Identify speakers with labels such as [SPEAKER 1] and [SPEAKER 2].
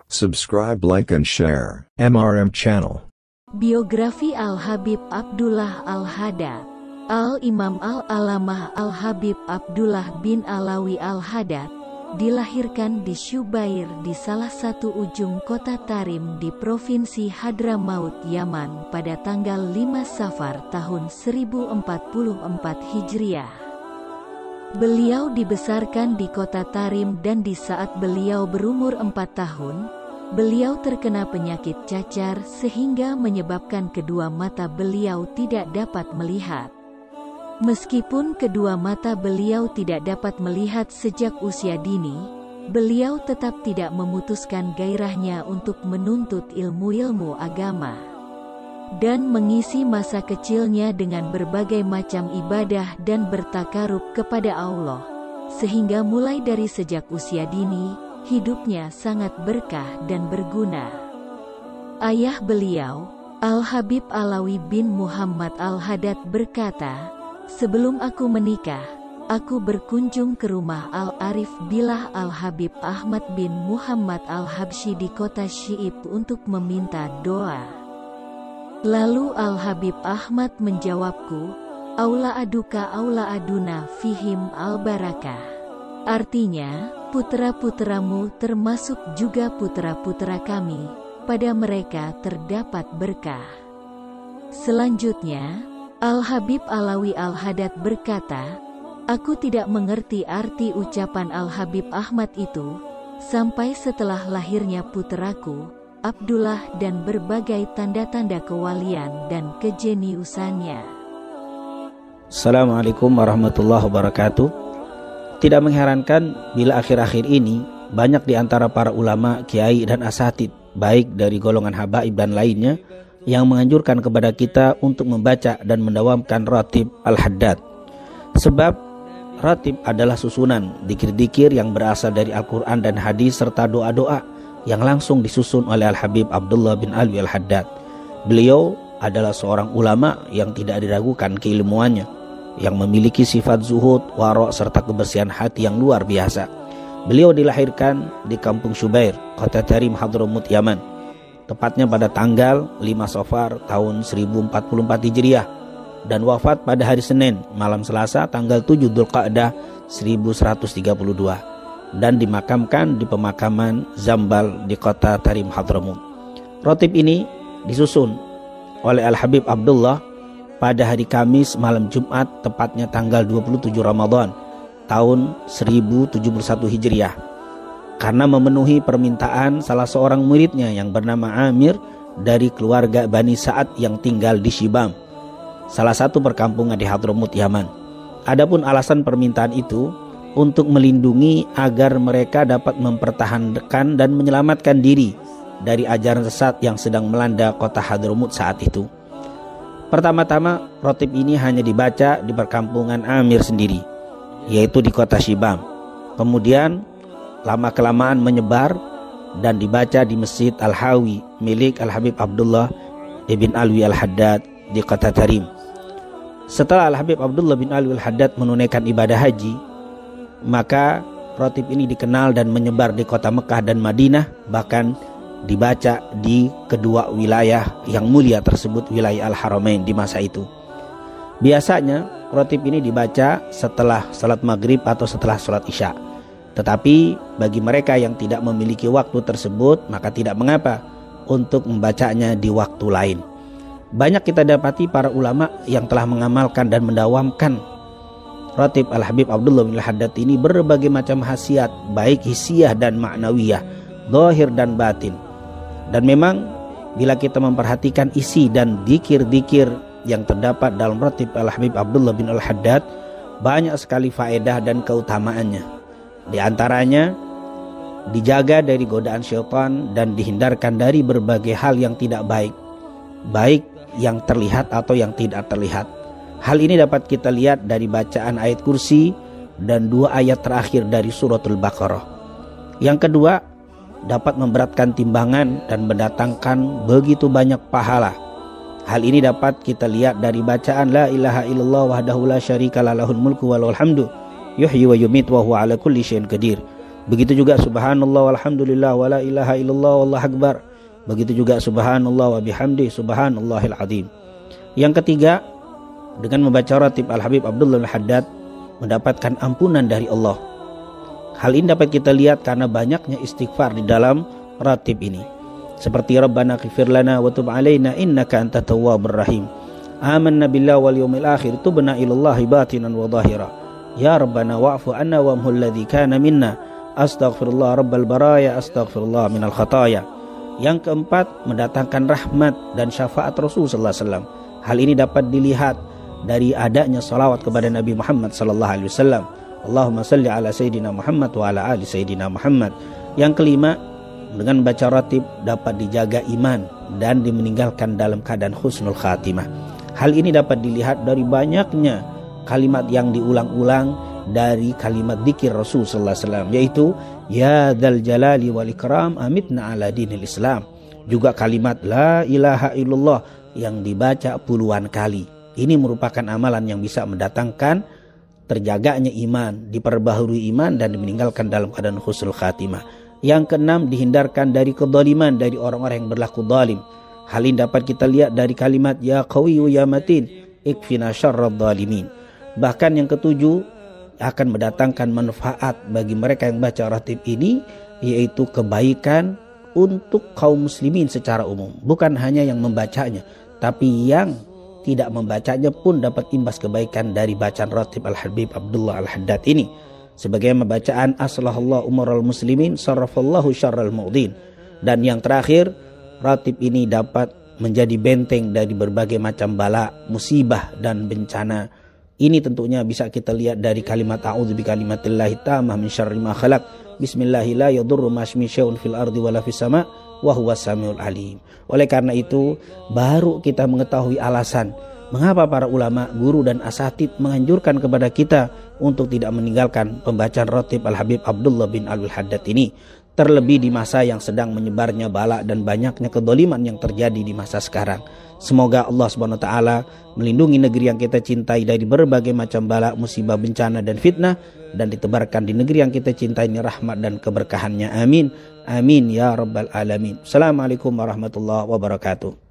[SPEAKER 1] Subscribe, like and share MRM Channel.
[SPEAKER 2] Biografi Al-Habib Abdullah Al-Haddad. Al-Imam Al-Alamah Al-Habib Abdullah bin Alawi Al-Haddad dilahirkan di Syubair di salah satu ujung kota Tarim di Provinsi Hadramaut, Yaman pada tanggal 5 Safar tahun 1044 Hijriah. Beliau dibesarkan di kota Tarim dan di saat beliau berumur 4 tahun, beliau terkena penyakit cacar sehingga menyebabkan kedua mata beliau tidak dapat melihat. Meskipun kedua mata beliau tidak dapat melihat sejak usia dini, beliau tetap tidak memutuskan gairahnya untuk menuntut ilmu-ilmu agama dan mengisi masa kecilnya dengan berbagai macam ibadah dan bertakarub kepada Allah, sehingga mulai dari sejak usia dini, hidupnya sangat berkah dan berguna. Ayah beliau, Al-Habib Alawi bin Muhammad Al-Haddad berkata, "Sebelum aku menikah, aku berkunjung ke rumah Al-Arif Billah Al-Habib Ahmad bin Muhammad Al-Habsyi di kota Syi'ib untuk meminta doa. Lalu Al-Habib Ahmad menjawabku, Aula aduka aula aduna fihim al-barakah. Artinya, putra-putramu termasuk juga putra-putra kami, pada mereka terdapat berkah." Selanjutnya, Al-Habib Alawi Al-Haddad berkata, "Aku tidak mengerti arti ucapan Al-Habib Ahmad itu, sampai setelah lahirnya putraku, Abdullah dan berbagai tanda-tanda kewalian dan kejeniusannya."
[SPEAKER 3] Assalamualaikum warahmatullahi wabarakatuh. Tidak mengherankan bila akhir-akhir ini banyak di antara para ulama, kiai dan asatid, baik dari golongan habaib dan lainnya, yang menganjurkan kepada kita untuk membaca dan mendawamkan Ratib Al-Haddad. Sebab Ratib adalah susunan dzikir-dzikir yang berasal dari Al-Quran dan hadis serta doa-doa yang langsung disusun oleh Al-Habib Abdullah bin Alawi Al-Haddad. Beliau adalah seorang ulama yang tidak diragukan keilmuannya, yang memiliki sifat zuhud, wara' serta kebersihan hati yang luar biasa. Beliau dilahirkan di kampung Syubair, kota Tarim, Hadramaut, Yaman, tepatnya pada tanggal 5 Safar tahun 1044 Hijriah, dan wafat pada hari Senin malam Selasa tanggal 7 Dzulqa'dah 1132, dan dimakamkan di pemakaman Zambal di kota Tarim, Hadramaut. Ratib ini disusun oleh Al-Habib Abdullah pada hari Kamis malam Jumat, tepatnya tanggal 27 Ramadan tahun 1071 Hijriah, karena memenuhi permintaan salah seorang muridnya yang bernama Amir dari keluarga Bani Sa'ad yang tinggal di Shibam, salah satu perkampungan di Hadramaut, Yaman. Adapun alasan permintaan itu untuk melindungi agar mereka dapat mempertahankan dan menyelamatkan diri dari ajaran sesat yang sedang melanda kota Hadramaut saat itu. Pertama-tama, Ratib ini hanya dibaca di perkampungan Amir sendiri, yaitu di kota Shibam. Kemudian lama-kelamaan menyebar dan dibaca di Masjid Al-Hawi milik Al-Habib Abdullah bin Alawi Al-Haddad di kota Tarim. Setelah Al-Habib Abdullah bin Alawi Al-Haddad menunaikan ibadah haji, maka Ratib ini dikenal dan menyebar di kota Mekah dan Madinah, bahkan dibaca di kedua wilayah yang mulia tersebut, wilayah Al-Haramain di masa itu. Biasanya Ratib ini dibaca setelah salat maghrib atau setelah salat isya. Tetapi bagi mereka yang tidak memiliki waktu tersebut, maka tidak mengapa untuk membacanya di waktu lain. Banyak kita dapati para ulama yang telah mengamalkan dan mendawamkan Ratib Al-Habib Abdullah bin Al-Haddad ini berbagai macam khasiat, baik hissiyah dan ma'nawiyah, zahir dan batin. Dan memang bila kita memperhatikan isi dan dzikir-dzikir yang terdapat dalam Ratib Al-Habib Abdullah bin Al-Haddad, banyak sekali faedah dan keutamaannya. Di antaranya, dijaga dari godaan syaitan dan dihindarkan dari berbagai hal yang tidak baik, baik yang terlihat atau yang tidak terlihat. Hal ini dapat kita lihat dari bacaan ayat kursi dan 2 ayat terakhir dari suratul Baqarah. Yang kedua, dapat memberatkan timbangan dan mendatangkan begitu banyak pahala. Hal ini dapat kita lihat dari bacaan La ilaha illallah wahdahu la syarika lahul mulku wa lahul hamdu yuhyi wa yumit wa huwa ala kulli syai'in qadir. Begitu juga subhanallah walhamdulillah wala ilaha illallah wallahu akbar. Begitu juga subhanallah wa bihamdi subhanallahil azim. Yang ketiga, dengan membaca ratib Al-Habib Abdullah Al-Haddad mendapatkan ampunan dari Allah. Hal ini dapat kita lihat karena banyaknya istighfar di dalam ratib ini. Seperti Rabbana ighfir lana wa tub alaina innaka antat tawwabur rahim. Amanna billahi wal yawmil akhir tubna ilallahi batinan wa zahira. Ya Rabbana wa'fu anna wa amhul ladzi kana minna. Astaghfirullah rabbal baraya astaghfirullah minal khataya. Yang keempat, mendatangkan rahmat dan syafaat Rasul sallallahu alaihi wasallam. Hal ini dapat dilihat dari adanya salawat kepada Nabi Muhammad sallallahu alaihi wasallam. Allahumma salli ala sayyidina Muhammad wa ala ali sayyidina Muhammad. Yang kelima, dengan baca ratib dapat dijaga iman dan dimeninggalkan dalam keadaan husnul khatimah. Hal ini dapat dilihat dari banyaknya kalimat yang diulang-ulang dari kalimat dzikir Rasul sallallahu alaihi wasallam, yaitu ya dzal jalali wal ikram amitna ala dinil Islam. Juga kalimat la ilaha illallah yang dibaca puluhan kali. Ini merupakan amalan yang bisa mendatangkan terjaganya iman, diperbaharui iman dan dimeninggalkan dalam keadaan husnul khatimah. Yang keenam, dihindarkan dari kezaliman dari orang-orang yang berlaku zalim. Hal ini dapat kita lihat dari kalimat ya qawiyyu ya matin ikfina syarradz zalimin. Bahkan yang ketujuh, akan mendatangkan manfaat bagi mereka yang baca ratib ini, yaitu kebaikan untuk kaum muslimin secara umum. Bukan hanya yang membacanya, tapi yang tidak membacanya pun dapat imbas kebaikan dari bacaan ratib Al-Habib Abdullah Al-Haddad ini. Sebagai bacaan aslahallahu umural muslimin sarrafallahu syarral mu'din. Dan yang terakhir, ratib ini dapat menjadi benteng dari berbagai macam bala, musibah dan bencana. Ini tentunya bisa kita lihat dari kalimat a'udzu bikalimatillahi tammah min syarri ma khalaq. Bismillahi la yadurru ma ismi syai'un fil ardi wala fis sama' wa huwas samiul alim. Oleh karena itu, baru kita mengetahui alasan mengapa para ulama, guru dan asatid menganjurkan kepada kita untuk tidak meninggalkan pembacaan ratib Al-Habib Abdullah bin Al-Haddad ini. Terlebih di masa yang sedang menyebarnya bala dan banyaknya kedoliman yang terjadi di masa sekarang. Semoga Allah Subhanahu wa taala melindungi negeri yang kita cintai dari berbagai macam bala, musibah, bencana dan fitnah, dan ditebarkan di negeri yang kita cintai ini rahmat dan keberkahannya. Amin. Amin ya rabbal alamin. Assalamualaikum warahmatullahi wabarakatuh.